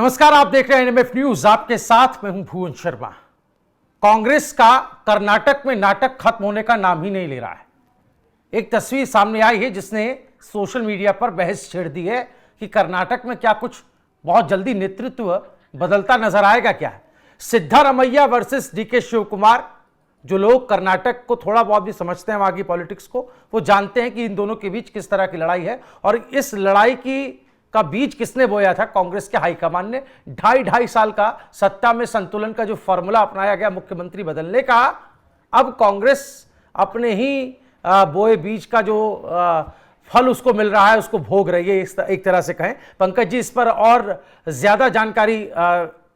नमस्कार, आप देख रहे हैं एनएमएफ न्यूज। आपके साथ मैं हूं भुवन शर्मा। कांग्रेस का कर्नाटक में नाटक खत्म होने का नाम ही नहीं ले रहा है। एक तस्वीर सामने आई है जिसने सोशल मीडिया पर बहस छेड़ दी है कि कर्नाटक में क्या कुछ बहुत जल्दी नेतृत्व बदलता नजर आएगा क्या। Siddaramaiah versus DK Shivakumar. जो लोग कर्नाटक को थोड़ा बहुत भी समझते हैं, वहां की पॉलिटिक्स को, वो जानते हैं कि इन दोनों के बीच किस तरह की लड़ाई है और इस लड़ाई का बीज किसने बोया था। कांग्रेस के हाईकमान ने ढाई साल का सत्ता में संतुलन का जो फॉर्मूला अपनाया गया मुख्यमंत्री बदलने का, अब कांग्रेस अपने ही बोए बीज का जो फल उसको मिल रहा है उसको भोग रही है, एक तरह से कहें। पंकज जी इस पर और ज्यादा जानकारी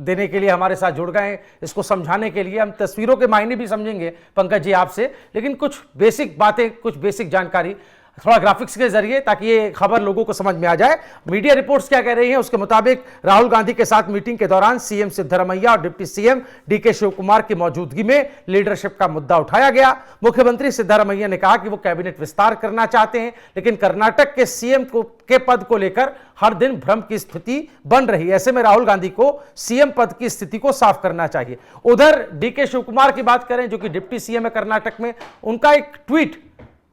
देने के लिए हमारे साथ जुड़ गए हैं। इसको समझाने के लिए हम तस्वीरों के मायने भी समझेंगे पंकज जी आपसे, लेकिन कुछ बेसिक बातें, कुछ बेसिक जानकारी थोड़ा ग्राफिक्स के जरिए, ताकि ये खबर लोगों को समझ में आ जाए। मीडिया रिपोर्ट्स क्या कह रही हैं उसके मुताबिक राहुल गांधी के साथ मीटिंग के दौरान सीएम सिद्धारमैया और deputy CM DK Shivakumar की मौजूदगी में लीडरशिप का मुद्दा उठाया गया। मुख्यमंत्री सिद्धारमैया ने कहा कि वो कैबिनेट विस्तार करना चाहते हैं, लेकिन कर्नाटक के सीएम के पद को लेकर हर दिन भ्रम की स्थिति बन रही है। ऐसे में राहुल गांधी को सीएम पद की स्थिति को साफ करना चाहिए। उधर डीके शिव कुमार की बात करें, जो कि डिप्टी सीएम है कर्नाटक में, उनका एक ट्वीट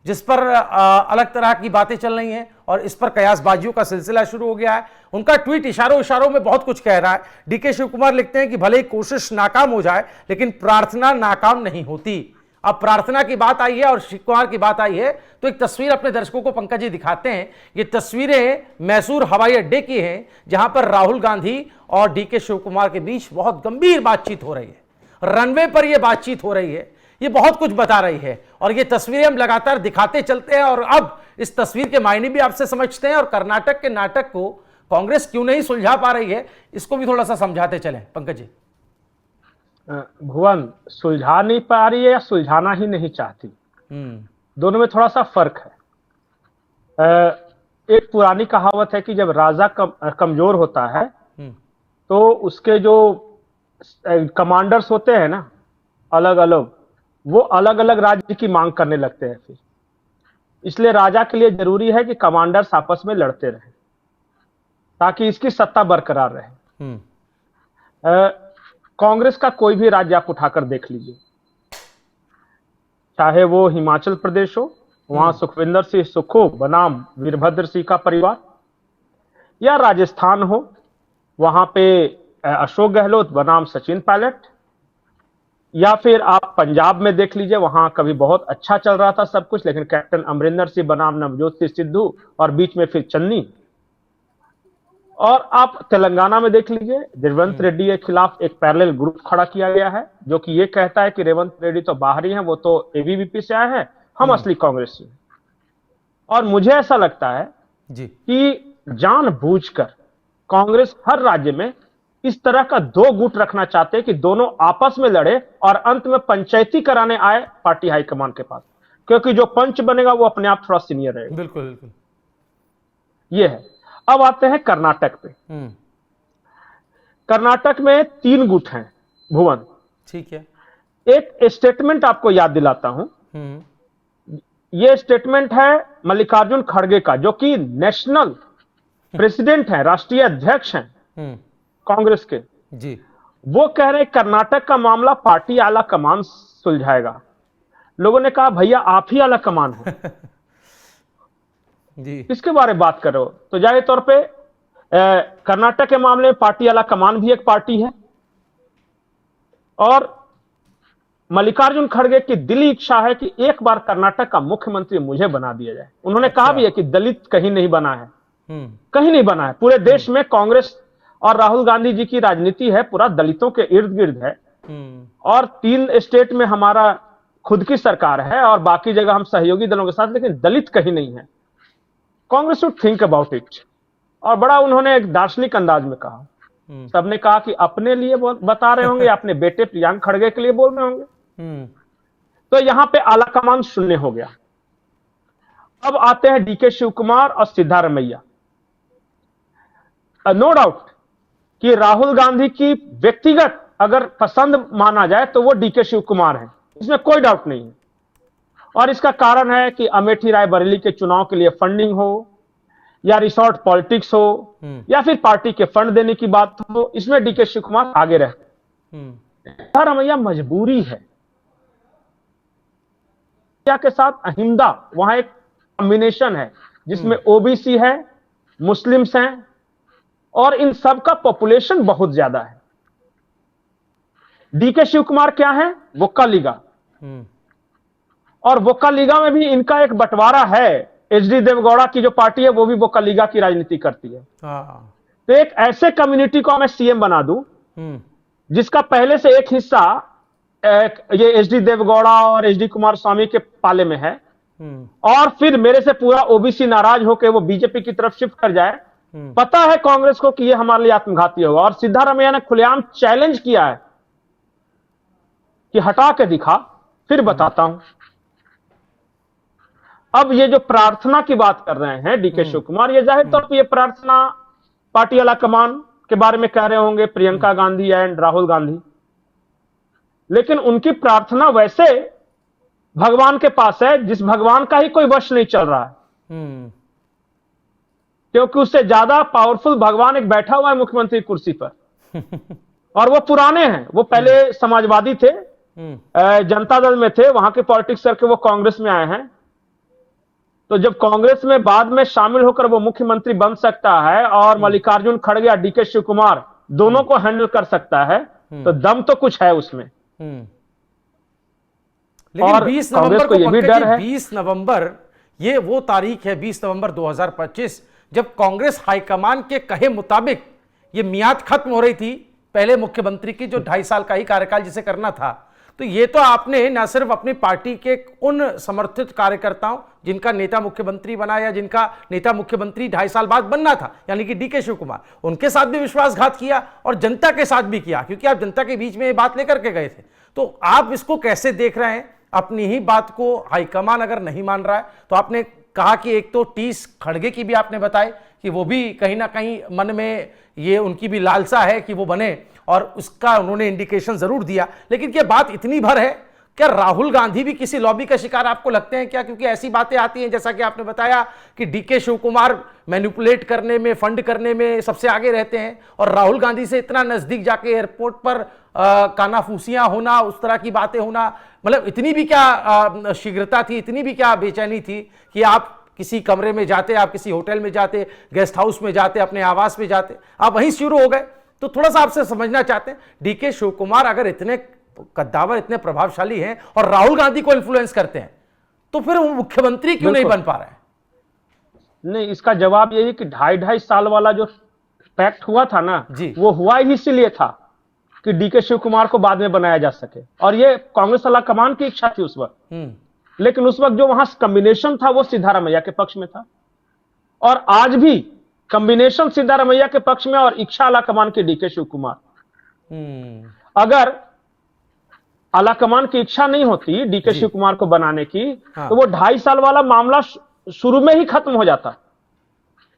जिस पर अलग तरह की बातें चल रही हैं और इस पर कयासबाजियों का सिलसिला शुरू हो गया है। उनका ट्वीट इशारों में बहुत कुछ कह रहा है। डीके शिव कुमार लिखते हैं कि भले ही कोशिश नाकाम हो जाए, लेकिन प्रार्थना नाकाम नहीं होती। अब प्रार्थना की बात आई है और शिव कुमार की बात आई है, तो एक तस्वीर अपने दर्शकों को पंकज जी दिखाते हैं। ये तस्वीरें मैसूर हवाई अड्डे की हैं, जहां पर राहुल गांधी और डीके शिव कुमार के बीच बहुत गंभीर बातचीत हो रही है। रनवे पर यह बातचीत हो रही है, ये बहुत कुछ बता रही है और ये तस्वीरें हम लगातार दिखाते चलते हैं। और अब इस तस्वीर के मायने भी आपसे समझते हैं और कर्नाटक के नाटक को कांग्रेस क्यों नहीं सुलझा पा रही है, इसको भी थोड़ा सा समझाते चलें पंकज जी। भुवन, सुलझा नहीं पा रही है या सुलझाना ही नहीं चाहती, दोनों में थोड़ा सा फर्क है। एक पुरानी कहावत है कि जब राजा कमजोर होता है तो उसके जो कमांडर्स होते हैं ना, अलग अलग, वो अलग अलग राज्य की मांग करने लगते हैं। फिर इसलिए राजा के लिए जरूरी है कि कमांडर्स आपस में लड़ते रहें ताकि इसकी सत्ता बरकरार रहे। कांग्रेस का कोई भी राज्य आप उठाकर देख लीजिए, चाहे वो हिमाचल प्रदेश हो, वहां सुखविंदर सिंह सुक्खू बनाम वीरभद्र सिंह का परिवार, या राजस्थान हो, वहां पे अशोक गहलोत बनाम सचिन पायलट, या फिर आप पंजाब में देख लीजिए, वहां कभी बहुत अच्छा चल रहा था सब कुछ, लेकिन कैप्टन अमरिंदर सिंह बनाम नवजोत सिंह सिद्धू और बीच में फिर चन्नी। और आप तेलंगाना में देख लीजिए, रेवंत रेड्डी के खिलाफ एक पैरेलल ग्रुप खड़ा किया गया है जो कि ये कहता है कि रेवंत रेड्डी तो बाहरी हैं, वो तो एबीवीपी से आए हैं, हम असली कांग्रेसी हैं। और मुझे ऐसा लगता है कि जानबूझकर कांग्रेस हर राज्य में इस तरह का दो गुट रखना चाहते हैं कि दोनों आपस में लड़े और अंत में पंचायती कराने आए पार्टी हाईकमान के पास, क्योंकि जो पंच बनेगा वो अपने आप थोड़ा सीनियर रहेगा। बिल्कुल बिल्कुल, ये है। अब आते हैं कर्नाटक पे। कर्नाटक में 3 गुट हैं भुवन, ठीक है। एक स्टेटमेंट आपको याद दिलाता हूं। ये स्टेटमेंट है मल्लिकार्जुन खड़गे का, जो कि नेशनल प्रेसिडेंट है, राष्ट्रीय अध्यक्ष हैं कांग्रेस के जी। वो कह रहे कर्नाटक का मामला पार्टी आला कमान सुलझाएगा। लोगों ने कहा भैया आप ही आला कमान हो जी, किसके बारे में बात कर रहे हो? तो जाहिर तौर पे कर्नाटक के मामले में पार्टी आला कमान भी एक पार्टी है और मल्लिकार्जुन खड़गे की दिली इच्छा है कि एक बार कर्नाटक का मुख्यमंत्री मुझे बना दिया जाए। उन्होंने कहा भी है कि दलित कहीं नहीं बना है, कहीं नहीं बना है। पूरे देश में कांग्रेस और राहुल गांधी जी की राजनीति है, पूरा दलितों के इर्द गिर्द है। और 3 स्टेट में हमारा खुद की सरकार है और बाकी जगह हम सहयोगी दलों के साथ, लेकिन दलित कहीं नहीं है। Congress should think about it. और बड़ा उन्होंने एक दार्शनिक अंदाज में कहा। सबने कहा कि अपने लिए बता रहे होंगे या अपने बेटे प्रियांक खड़गे के लिए बोल रहे होंगे। तो यहां पे आला कमान शून्य हो गया। अब आते हैं डीके शिव कुमार और सिद्धारमैया। नो डाउट कि राहुल गांधी की व्यक्तिगत अगर पसंद माना जाए तो वो डीके शिव कुमार है, इसमें कोई डाउट नहीं है। और इसका कारण है कि अमेठी रायबरेली के चुनाव के लिए फंडिंग हो या रिसोर्ट पॉलिटिक्स हो या फिर पार्टी के फंड देने की बात हो, इसमें डीके शिव कुमार आगे रहते। सिद्धारमैया मजबूरी है के साथ अहिंदा, वहां एक कॉम्बिनेशन है जिसमें ओबीसी है, मुस्लिम्स हैं और इन सब का पॉपुलेशन बहुत ज्यादा है। डीके शिव कुमार क्या है? वोक्का लीगा, और वोक्का लीगा में भी इनका एक बंटवारा है। एचडी देवगौड़ा की जो पार्टी है वो भी वोक्का लीगा की राजनीति करती है। तो एक ऐसे कम्युनिटी को मैं सीएम बना दूं जिसका पहले से एक हिस्सा ये एचडी देवगौड़ा और एचडी कुमार स्वामी के पाले में है, और फिर मेरे से पूरा ओबीसी नाराज होकर वो बीजेपी की तरफ शिफ्ट कर जाए। पता है कांग्रेस को कि ये हमारे लिए आत्मघाती होगा, और सिद्धारमैया ने खुलेआम चैलेंज किया है कि हटा के दिखा, फिर बताता हूं। अब ये जो प्रार्थना की बात कर रहे हैं डीके शिव कुमार, ये जाहिर तौर पर ये प्रार्थना पार्टी आलाकमान के बारे में कह रहे होंगे, प्रियंका गांधी एंड राहुल गांधी, लेकिन उनकी प्रार्थना वैसे भगवान के पास है जिस भगवान का ही कोई वश नहीं चल रहा है, क्योंकि उससे ज्यादा पावरफुल भगवान एक बैठा हुआ है मुख्यमंत्री कुर्सी पर और वो पुराने हैं। वो पहले समाजवादी थे, जनता दल में थे, वहां के पॉलिटिक्स करके वो कांग्रेस में आए हैं। तो जब कांग्रेस में बाद में शामिल होकर वो मुख्यमंत्री बन सकता है और मल्लिकार्जुन खड़गे या डीके शिव कुमार दोनों को हैंडल कर सकता है, तो दम तो कुछ है उसमें। लेकिन 20 नवंबर को ये भी डर है। 20 नवंबर ये वो तारीख है, 20 नवंबर 2025, जब कांग्रेस हाईकमान के कहे मुताबिक ये मियाद खत्म हो रही थी पहले मुख्यमंत्री की, जो 2.5 साल का ही कार्यकाल जिसे करना था। तो ये तो आपने न सिर्फ अपनी पार्टी के उन समर्थित कार्यकर्ताओं जिनका नेता मुख्यमंत्री बना या जिनका नेता मुख्यमंत्री 2.5 साल बाद बनना था, यानी कि डीके शिव कुमार, उनके साथ भी विश्वासघात किया और जनता के साथ भी किया, क्योंकि आप जनता के बीच में ये बात लेकर के गए थे। तो आप इसको कैसे देख रहे हैं? अपनी ही बात को हाईकमान अगर नहीं मान रहा है, तो आपने कहा कि एक तो टीस खड़गे की भी आपने बताई कि वो भी कहीं ना कहीं मन में ये उनकी भी लालसा है कि वो बने, और उसका उन्होंने इंडिकेशन जरूर दिया। लेकिन क्या बात इतनी भर है? क्या राहुल गांधी भी किसी लॉबी का शिकार आपको लगते हैं क्या? क्योंकि ऐसी बातें आती हैं, जैसा कि आपने बताया कि डीके शिव कुमार मैनिपुलेट करने में, फंड करने में सबसे आगे रहते हैं, और राहुल गांधी से इतना नजदीक जाके एयरपोर्ट पर कानाफूसियां होना, उस तरह की बातें होना, मतलब इतनी भी क्या शीघ्रता थी, इतनी भी क्या बेचैनी थी कि आप किसी कमरे में जाते, आप किसी होटल में जाते, गेस्ट हाउस में जाते, अपने आवास में जाते, आप वहीं शुरू हो गए? तो थोड़ा सा आपसे समझना चाहते हैं, डीके शिव कुमार अगर इतने कद्दावर, इतने प्रभावशाली हैं और राहुल गांधी को इन्फ्लुएंस करते हैं, तो फिर वो मुख्यमंत्री क्यों नहीं बन पा रहे हैं? नहीं, इसका जवाब यही कि 2.5 साल वाला जो पैक्ट हुआ था ना जी, वो हुआ ही इसीलिए था कि डीके शिव कुमार को बाद में बनाया जा सके, और ये कांग्रेस आलाकमान की इच्छा थी उस वक्त। लेकिन उस वक्त जो वहां कॉम्बिनेशन था वो सिद्धारमैया के पक्ष में था, और आज भी कॉम्बिनेशन सिद्धारमैया के पक्ष में और इच्छा आलाकमान के डीके शिव कुमार। अगर आलाकमान की इच्छा नहीं होती डीके शिव कुमार को बनाने की, तो वो 2.5 साल वाला मामला शुरू में ही खत्म हो जाता।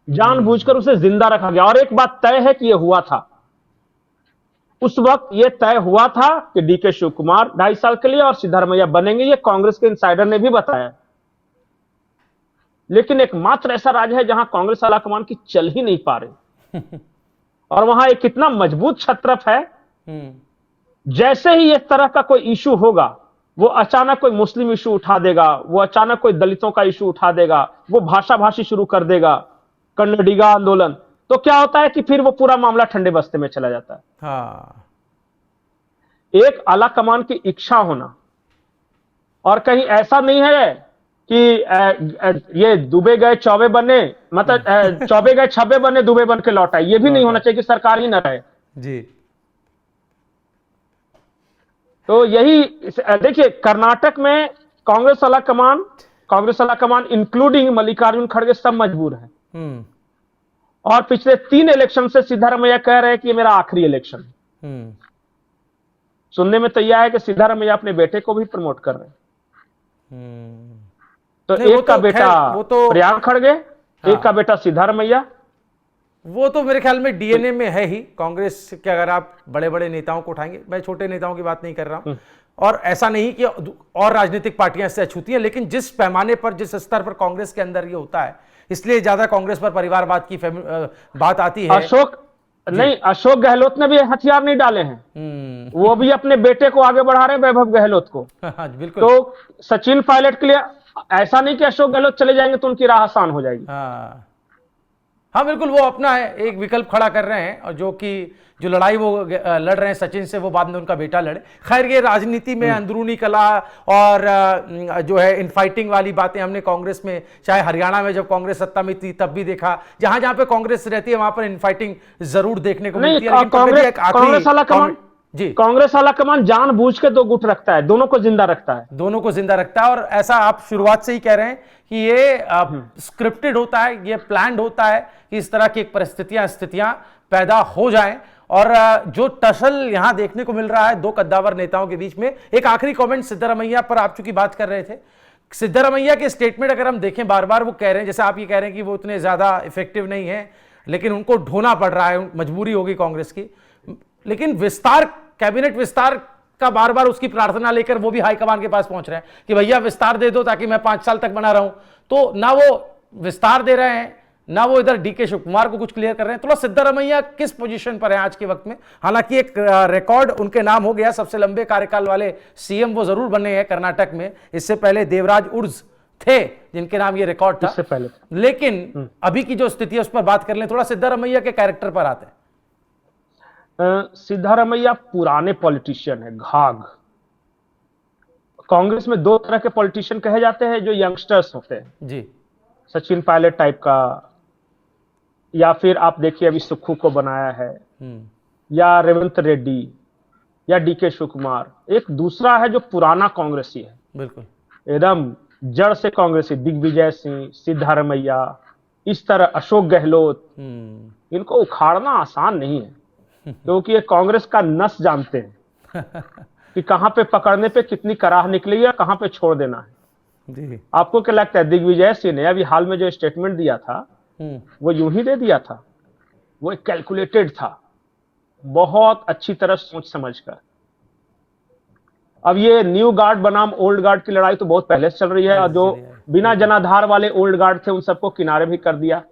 जानबूझकर उसे जिंदा रखा गया, और एक बात तय है कि यह हुआ था, उस वक्त यह तय हुआ था कि डीके शिव कुमार 2.5 साल के लिए और सिद्धारमैया बनेंगे। ये कांग्रेस के इनसाइडर ने भी बताया। लेकिन एकमात्र ऐसा राज्य है जहां कांग्रेस आलाकमान की चल ही नहीं पा रही और वहां एक कितना मजबूत छत्रप है, जैसे ही इस तरह का कोई इशू होगा, वो अचानक कोई मुस्लिम इशू उठा देगा, वो अचानक कोई दलितों का इशू उठा देगा, वो भाषा भाषी शुरू कर देगा, कन्नडिगा आंदोलन। तो क्या होता है कि फिर वो पूरा मामला ठंडे बस्ते में चला जाता है। हाँ। एक आलाकमान की इच्छा होना, और कहीं ऐसा नहीं है कि ये दुबे गए चौबे बने, मतलब चौबे गए छबे बने, दुबे बन के लौट आए, ये भी नहीं होना चाहिए कि सरकार ही न रहे जी। तो यही देखिए, कर्नाटक में कांग्रेस आलाकमान इंक्लूडिंग मल्लिकार्जुन खड़गे सब मजबूर है, और पिछले 3 इलेक्शन से सिद्धारमैया कह रहे हैं कि ये मेरा आखिरी इलेक्शन है। सुनने में तो यह है कि सिद्धारमैया अपने बेटे को भी प्रमोट कर रहे हैं। तो एक का बेटा प्रियंका खड़गे, एक का बेटा सिद्धारमैया, वो तो मेरे ख्याल में डीएनए में है ही कांग्रेस के। अगर आप बड़े बड़े नेताओं को उठाएंगे, मैं छोटे नेताओं की बात नहीं कर रहा हूं, और ऐसा नहीं कि और राजनीतिक पार्टियां इससे अछूती हैं, लेकिन जिस पैमाने पर, जिस स्तर पर कांग्रेस के अंदर ये होता है, इसलिए ज्यादा कांग्रेस पर परिवारवाद की बात आती है। अशोक गहलोत ने भी हथियार नहीं डाले हैं, वो भी अपने बेटे को आगे बढ़ा रहे हैं, वैभव गहलोत को। बिल्कुल। तो सचिन पायलट के लिए ऐसा नहीं कि अशोक गहलोत चले जाएंगे तो उनकी राह आसान हो जाएगी। हाँ बिल्कुल, वो अपना है एक विकल्प खड़ा कर रहे हैं, और जो लड़ाई वो लड़ रहे हैं सचिन से, वो बाद में उनका बेटा लड़े। खैर, ये राजनीति में अंदरूनी कला और जो है इनफाइटिंग वाली बातें हमने कांग्रेस में, चाहे हरियाणा में जब कांग्रेस सत्ता में थी तब भी देखा, जहां जहां पे कांग्रेस रहती है वहां पर इनफाइटिंग जरूर देखने को मिलती है। कांग्रेस वाला कमान जानबूझ के दो गुट रखता है, दोनों को जिंदा रखता है, दोनों को जिंदा रखता है। और ऐसा आप शुरुआत से ही कह रहे हैं कि ये स्क्रिप्टेड होता है, ये प्लान्ड होता है कि इस तरह की स्थितियां पैदा हो जाएं। और जो टसल यहां देखने को मिल रहा है दो कद्दावर नेताओं के बीच में। एक आखिरी कमेंट सिद्धारमैया पर, आप चूंकि बात कर रहे थे, सिद्धारमैया के स्टेटमेंट अगर हम देखें, बार बार वो कह रहे हैं, जैसे आप ये कह रहे हैं कि वो उतने ज्यादा इफेक्टिव नहीं है, लेकिन उनको ढोना पड़ रहा है, मजबूरी होगी कांग्रेस की। लेकिन विस्तार, कैबिनेट विस्तार का बार बार उसकी प्रार्थना लेकर वो भी हाईकमान के पास पहुंच रहे हैं कि भैया विस्तार दे दो ताकि मैं 5 साल तक बना रहूं। तो ना वो विस्तार दे रहे हैं, ना वो इधर डीके शिव कुमार को कुछ क्लियर कर रहे हैं। थोड़ा सिद्धारमैया किस पोजीशन पर है आज के वक्त में? हालांकि एक रिकॉर्ड उनके नाम हो गया, सबसे लंबे कार्यकाल वाले सीएम वो जरूर बने हैं कर्नाटक में। इससे पहले देवराज उर्ज थे जिनके नाम ये रिकॉर्ड था, इससे पहले। लेकिन अभी की जो स्थिति है उस पर बात कर लें, थोड़ा सिद्धारमैया के कैरेक्टर पर आते हैं। सिद्धारमैया पुराने पॉलिटिशियन है, घाघ। कांग्रेस में दो तरह के पॉलिटिशियन कहे जाते हैं जो यंगस्टर्स होते हैं जी, सचिन पायलट टाइप का, या फिर आप देखिए अभी सुक्खू को बनाया है, या रेवंत रेड्डी, या डीके शिव कुमार। एक दूसरा है जो पुराना कांग्रेसी है, बिल्कुल एकदम जड़ से कांग्रेसी, दिग्विजय सिंह, सिद्धारमैया, इस तरह अशोक गहलोत। इनको उखाड़ना आसान नहीं है, क्योंकि ये कांग्रेस का नस जानते हैं कि कहां पे पकड़ने पे कितनी कराह निकलेगी या कहां पे छोड़ देना है जी। आपको क्या लगता है, दिग्विजय सिंह ने अभी हाल में जो स्टेटमेंट दिया था वो यूं ही दे दिया था? वो एक कैलकुलेटेड था, बहुत अच्छी तरह सोच समझकर। अब ये न्यू गार्ड बनाम ओल्ड गार्ड की लड़ाई तो बहुत पहले से चल रही है, और जो बिना जनाधार वाले ओल्ड गार्ड थे उन सबको किनारे भी कर दिया।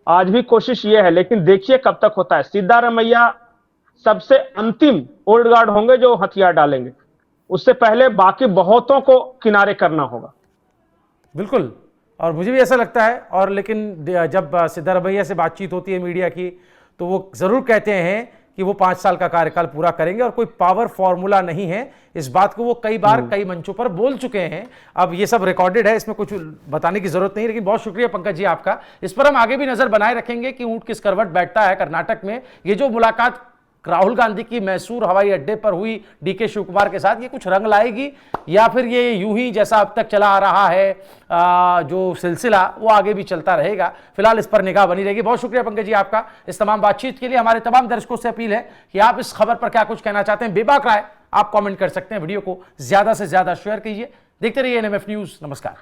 आज भी कोशिश ये है, लेकिन देखिए कब तक होता है। सिद्धारमैया सबसे अंतिम ओल्ड गार्ड होंगे जो हथियार डालेंगे, उससे पहले बाकी बहुतों को किनारे करना होगा। बिल्कुल, और मुझे भी ऐसा लगता है। और लेकिन जब सिद्धारमैया से बातचीत होती है मीडिया की, तो वो जरूर कहते हैं कि वो 5 साल का कार्यकाल पूरा करेंगे, और कोई पावर फॉर्मूला नहीं है। इस बात को वो कई बार कई मंचों पर बोल चुके हैं। अब ये सब रिकॉर्डेड है, इसमें कुछ बताने की जरूरत नहीं। लेकिन बहुत शुक्रिया पंकज जी आपका। इस पर हम आगे भी नजर बनाए रखेंगे कि ऊंट किस करवट बैठता है कर्नाटक में। ये जो मुलाकात राहुल गांधी की मैसूर हवाई अड्डे पर हुई डीके शिव कुमार के साथ, ये कुछ रंग लाएगी, या फिर ये यूं ही जैसा अब तक चला आ रहा है जो सिलसिला वो आगे भी चलता रहेगा? फिलहाल इस पर निगाह बनी रहेगी। बहुत शुक्रिया पंकज जी आपका इस तमाम बातचीत के लिए। हमारे तमाम दर्शकों से अपील है कि आप इस खबर पर क्या कुछ कहना चाहते हैं, बेबाक राय आप कमेंट कर सकते हैं। वीडियो को ज्यादा से ज्यादा शेयर कीजिए। देखते रहिए एनएमएफ न्यूज। नमस्कार।